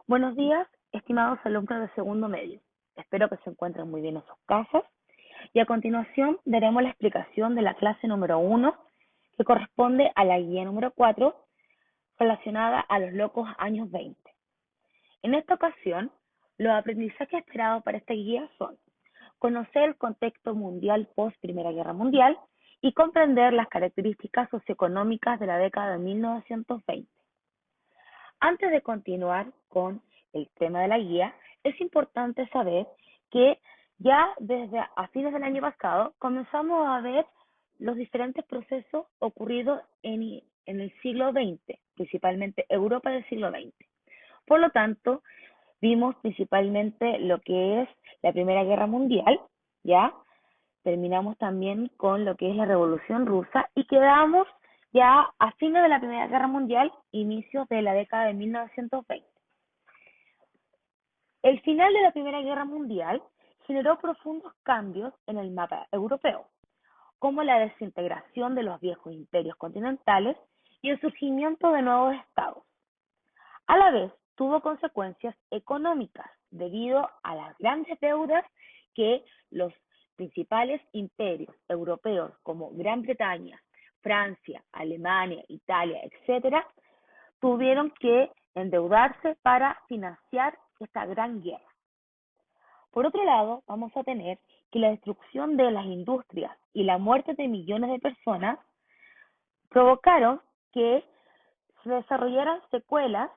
Buenos días, estimados alumnos de segundo medio. Espero que se encuentren muy bien en sus casas. Y a continuación daremos la explicación de la clase número 1, que corresponde a la guía número 4, relacionada a los locos años 20. En esta ocasión, los aprendizajes esperados para esta guía son conocer el contexto mundial post Primera Guerra Mundial y comprender las características socioeconómicas de la década de 1920. Antes de continuar con el tema de la guía, es importante saber que ya desde a fines del año pasado comenzamos a ver los diferentes procesos ocurridos en el siglo XX, principalmente Europa del siglo XX. Por lo tanto, vimos principalmente lo que es la Primera Guerra Mundial, ¿ya? Terminamos también con lo que es la Revolución Rusa y quedamos ya a fines de la Primera Guerra Mundial, inicios de la década de 1920. El final de la Primera Guerra Mundial generó profundos cambios en el mapa europeo, como la desintegración de los viejos imperios continentales y el surgimiento de nuevos estados. A la vez, tuvo consecuencias económicas debido a las grandes deudas que los principales imperios europeos como Gran Bretaña, Francia, Alemania, Italia, etcétera, tuvieron que endeudarse para financiar esta gran guerra. Por otro lado, vamos a tener que la destrucción de las industrias y la muerte de millones de personas provocaron que se desarrollaran secuelas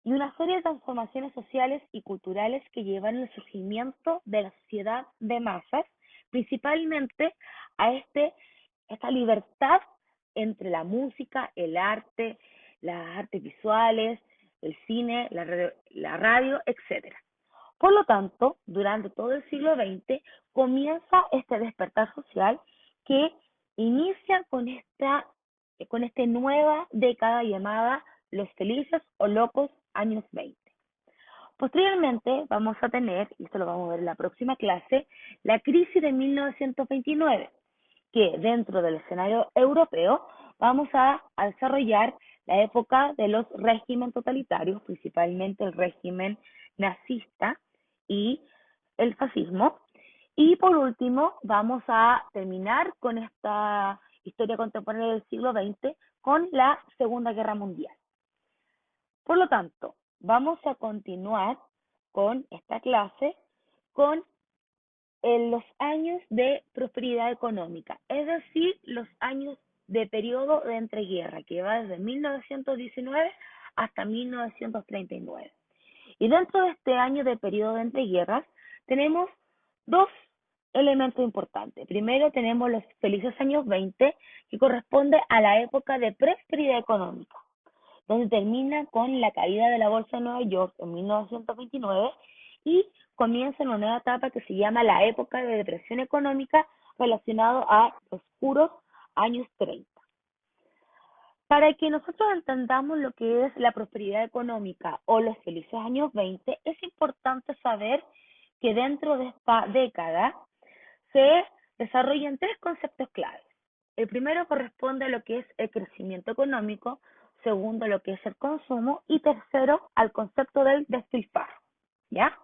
y una serie de transformaciones sociales y culturales que llevaron al surgimiento de la sociedad de masas, principalmente a esta libertad entre la música, el arte, las artes visuales, el cine, la radio, etc. Por lo tanto, durante todo el siglo XX comienza este despertar social que inicia con esta nueva década llamada los felices o locos años 20. Posteriormente vamos a tener, y esto lo vamos a ver en la próxima clase, la crisis de 1929, que dentro del escenario europeo vamos a desarrollar la época de los regímenes totalitarios, principalmente el régimen nazista y el fascismo. Y por último, vamos a terminar con esta historia contemporánea del siglo XX con la Segunda Guerra Mundial. Por lo tanto, vamos a continuar con esta clase con los años de prosperidad económica, es decir, los años de periodo de entreguerra, que va desde 1919 hasta 1939. Y dentro de este año de periodo de entreguerras tenemos dos elementos importantes. Primero tenemos los felices años 20, que corresponde a la época de prosperidad económica, donde termina con la caída de la Bolsa de Nueva York en 1929 y comienza una nueva etapa que se llama la época de depresión económica relacionado a los oscuros años 30. Para que nosotros entendamos lo que es la prosperidad económica o los felices años 20, es importante saber que dentro de esta década se desarrollan tres conceptos claves. El primero corresponde a lo que es el crecimiento económico, segundo lo que es el consumo y tercero al concepto del despilfarro, ¿ya?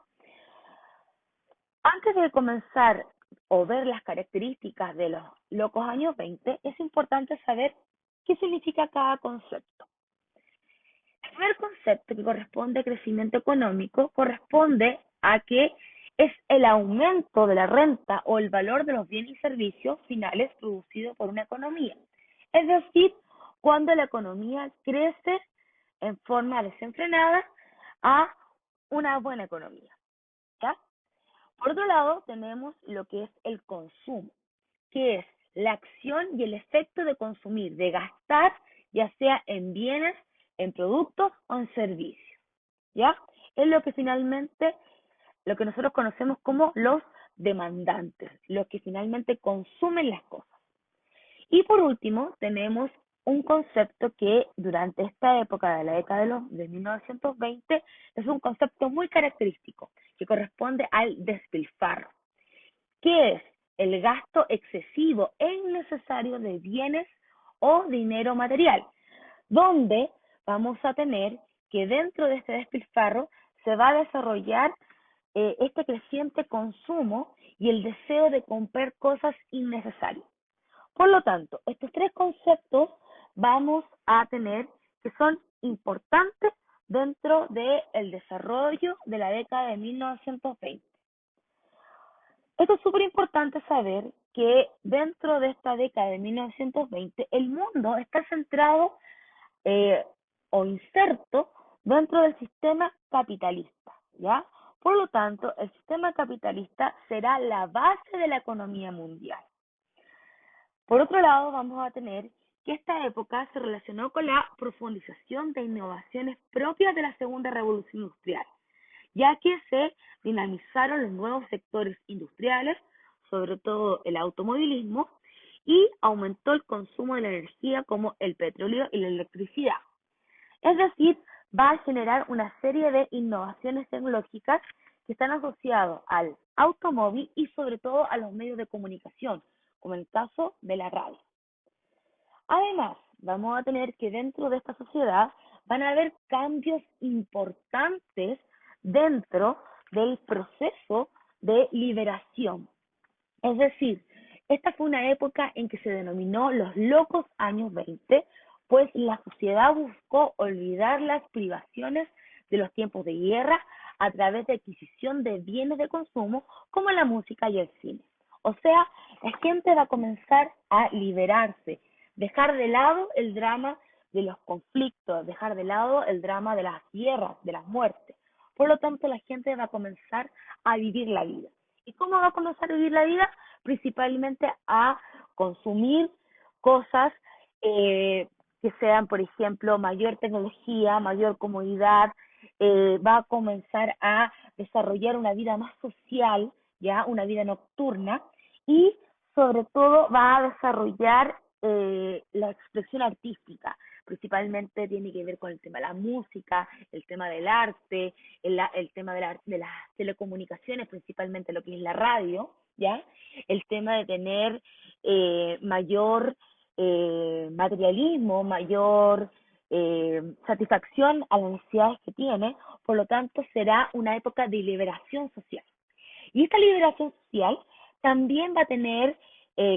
Antes de comenzar o ver las características de los locos años 20, es importante saber qué significa cada concepto. El primer concepto, que corresponde a crecimiento económico, corresponde a que es el aumento de la renta o el valor de los bienes y servicios finales producidos por una economía. Es decir, cuando la economía crece en forma desenfrenada a una buena economía, ¿ya? Por otro lado, tenemos lo que es el consumo, que es la acción y el efecto de consumir, de gastar, ya sea en bienes, en productos o en servicios, ¿ya? Es lo que finalmente, lo que nosotros conocemos como los demandantes, los que finalmente consumen las cosas. Y por último, tenemos un concepto que durante esta época de la década de 1920 es un concepto muy característico, que corresponde al despilfarro, que es el gasto excesivo e innecesario de bienes o dinero material, donde vamos a tener que dentro de este despilfarro se va a desarrollar este creciente consumo y el deseo de comprar cosas innecesarias. Por lo tanto, estos tres conceptos vamos a tener que son importantes dentro del desarrollo de la década de 1920. Esto es súper importante saber que dentro de esta década de 1920 el mundo está centrado eh, o inserto dentro del sistema capitalista, ¿ya? Por lo tanto, el sistema capitalista será la base de la economía mundial. Por otro lado, vamos a tener que esta época se relacionó con la profundización de innovaciones propias de la segunda revolución industrial, ya que se dinamizaron los nuevos sectores industriales, sobre todo el automovilismo, y aumentó el consumo de la energía como el petróleo y la electricidad. Es decir, va a generar una serie de innovaciones tecnológicas que están asociadas al automóvil y sobre todo a los medios de comunicación, como en el caso de la radio. Además, vamos a tener que dentro de esta sociedad van a haber cambios importantes dentro del proceso de liberación. Es decir, esta fue una época en que se denominó los locos años 20, pues la sociedad buscó olvidar las privaciones de los tiempos de guerra a través de adquisición de bienes de consumo como la música y el cine. O sea, la gente va a comenzar a liberarse, dejar de lado el drama de los conflictos, dejar de lado el drama de las guerras, de las muertes. Por lo tanto, la gente va a comenzar a vivir la vida. ¿Y cómo va a comenzar a vivir la vida? Principalmente a consumir cosas que sean, por ejemplo, mayor tecnología, mayor comodidad, va a comenzar a desarrollar una vida más social, ya una vida nocturna, y sobre todo va a desarrollar la expresión artística. Principalmente tiene que ver con el tema de la música, el tema del arte, el tema de las telecomunicaciones, principalmente lo que es la radio, ¿ya? El tema de tener mayor materialismo, mayor satisfacción a las necesidades que tiene, por lo tanto será una época de liberación social. Y esta liberación social también va a tener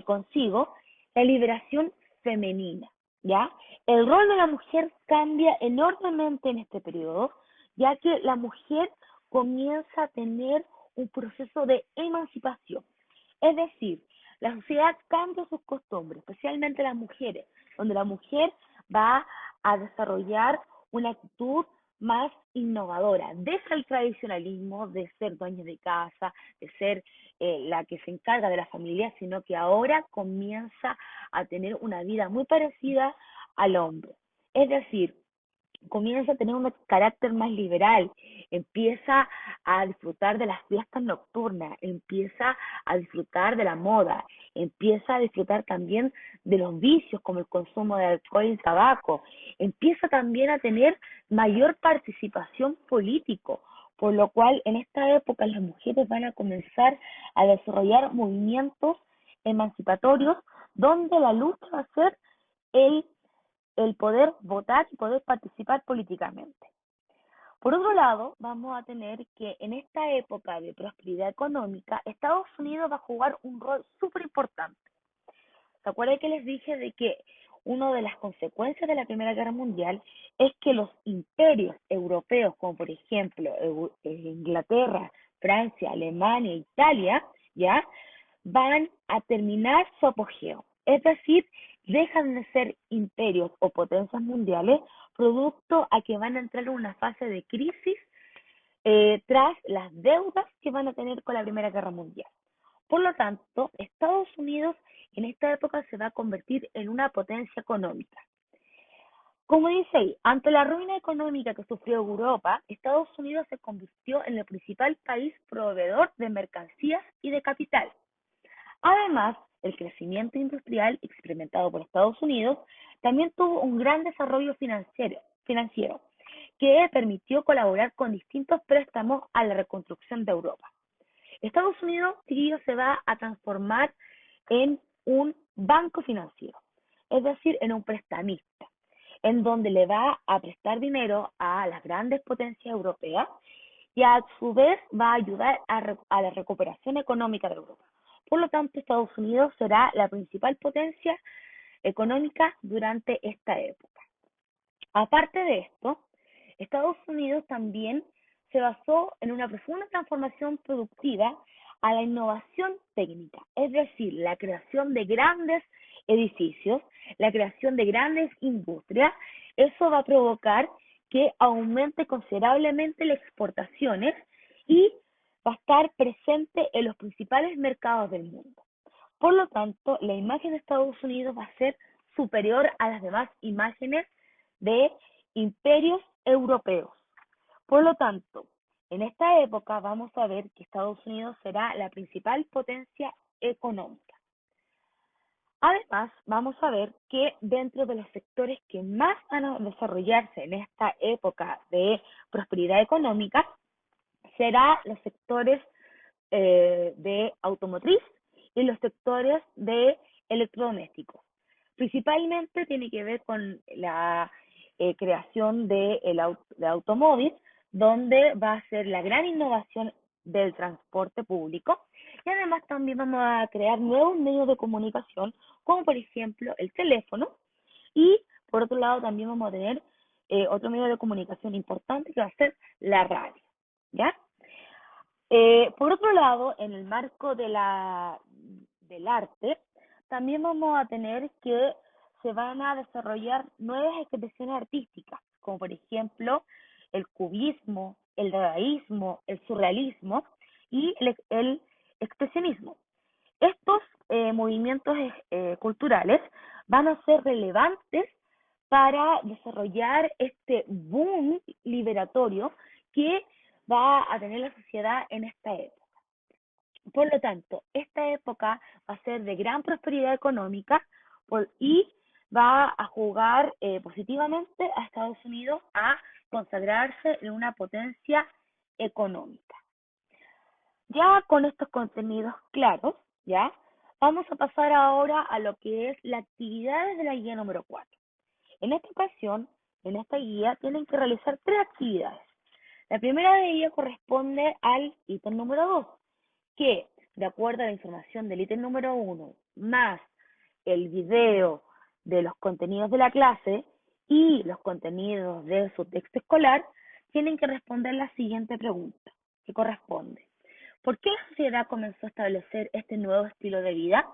consigo la liberación femenina, ¿ya? El rol de la mujer cambia enormemente en este periodo, ya que la mujer comienza a tener un proceso de emancipación. Es decir, la sociedad cambia sus costumbres, especialmente las mujeres, donde la mujer va a desarrollar una actitud más innovadora. Deja el tradicionalismo de ser dueña de casa, de ser la que se encarga de la familia, sino que ahora comienza a tener una vida muy parecida al hombre. Es decir, comienza a tener un carácter más liberal, empieza a disfrutar de las fiestas nocturnas, empieza a disfrutar de la moda, empieza a disfrutar también de los vicios como el consumo de alcohol y tabaco, empieza también a tener mayor participación político, por lo cual en esta época las mujeres van a comenzar a desarrollar movimientos emancipatorios donde la lucha va a ser el poder votar y poder participar políticamente. Por otro lado, vamos a tener que en esta época de prosperidad económica, Estados Unidos va a jugar un rol súper importante. ¿Se acuerdan que les dije de que una de las consecuencias de la Primera Guerra Mundial es que los imperios europeos, como por ejemplo Inglaterra, Francia, Alemania, Italia, ya van a terminar su apogeo? Es decir, dejan de ser imperios o potencias mundiales producto a que van a entrar en una fase de crisis tras las deudas que van a tener con la Primera Guerra Mundial. Por lo tanto, Estados Unidos en esta época se va a convertir en una potencia económica. Como dice ahí, ante la ruina económica que sufrió Europa, Estados Unidos se convirtió en el principal país proveedor de mercancías y de capital. Además, el crecimiento industrial experimentado por Estados Unidos también tuvo un gran desarrollo financiero que permitió colaborar con distintos préstamos a la reconstrucción de Europa. Estados Unidos, chiquillos, se va a transformar en un banco financiero, es decir, en un prestamista, en donde le va a prestar dinero a las grandes potencias europeas y a su vez va a ayudar a la recuperación económica de Europa. Por lo tanto, Estados Unidos será la principal potencia económica durante esta época. Aparte de esto, Estados Unidos también se basó en una profunda transformación productiva a la innovación técnica, es decir, la creación de grandes edificios, la creación de grandes industrias. Eso va a provocar que aumente considerablemente las exportaciones y va a estar presente en los principales mercados del mundo. Por lo tanto, la imagen de Estados Unidos va a ser superior a las demás imágenes de imperios europeos. Por lo tanto, en esta época vamos a ver que Estados Unidos será la principal potencia económica. Además, vamos a ver que dentro de los sectores que más van a desarrollarse en esta época de prosperidad económica, serán los sectores de automotriz y los sectores de electrodomésticos. Principalmente tiene que ver con la creación de automóvil, donde va a ser la gran innovación del transporte público, y además también vamos a crear nuevos medios de comunicación, como por ejemplo el teléfono, y por otro lado también vamos a tener otro medio de comunicación importante que va a ser la radio, ¿ya? Por otro lado, en el marco del arte, también vamos a tener que se van a desarrollar nuevas expresiones artísticas, como por ejemplo el cubismo, el dadaísmo, el surrealismo y el expresionismo. Estos movimientos culturales van a ser relevantes para desarrollar este boom liberatorio que va a tener la sociedad en esta época. Por lo tanto, esta época va a ser de gran prosperidad económica y va a jugar positivamente a Estados Unidos a consagrarse en una potencia económica. Ya con estos contenidos claros, ya vamos a pasar ahora a lo que es las actividades de la guía número 4. En esta ocasión, en esta guía, tienen que realizar 3 actividades. La primera de ellas corresponde al ítem número 2, que, de acuerdo a la información del ítem número 1, más el video de los contenidos de la clase y los contenidos de su texto escolar, tienen que responder la siguiente pregunta, que corresponde: ¿por qué la sociedad comenzó a establecer este nuevo estilo de vida?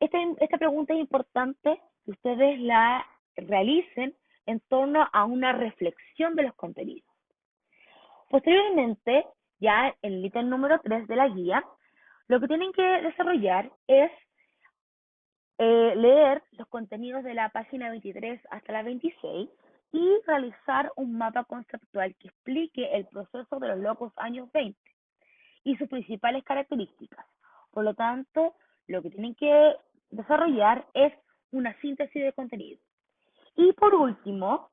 Esta pregunta es importante que ustedes la realicen en torno a una reflexión de los contenidos. Posteriormente, ya en el ítem número 3 de la guía, lo que tienen que desarrollar es leer los contenidos de la página 23 hasta la 26 y realizar un mapa conceptual que explique el proceso de los locos años 20 y sus principales características. Por lo tanto, lo que tienen que desarrollar es una síntesis de contenido. Y por último,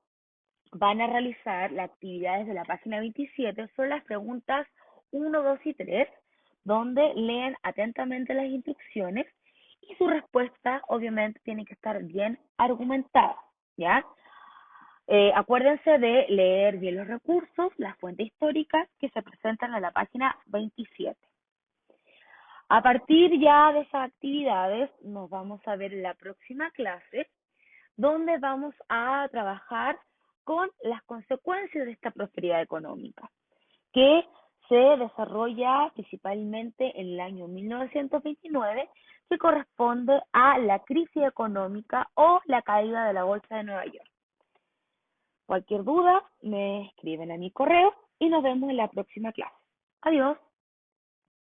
van a realizar las actividades de la página 27 sobre las preguntas 1, 2 y 3, donde leen atentamente las instrucciones y su respuesta obviamente tiene que estar bien argumentada, ¿ya? Acuérdense de leer bien los recursos, las fuentes históricas que se presentan en la página 27. A partir ya de esas actividades nos vamos a ver en la próxima clase, donde vamos a trabajar con las consecuencias de esta prosperidad económica, que se desarrolla principalmente en el año 1929, que corresponde a la crisis económica o la caída de la Bolsa de Nueva York. Cualquier duda, me escriben a mi correo y nos vemos en la próxima clase. Adiós.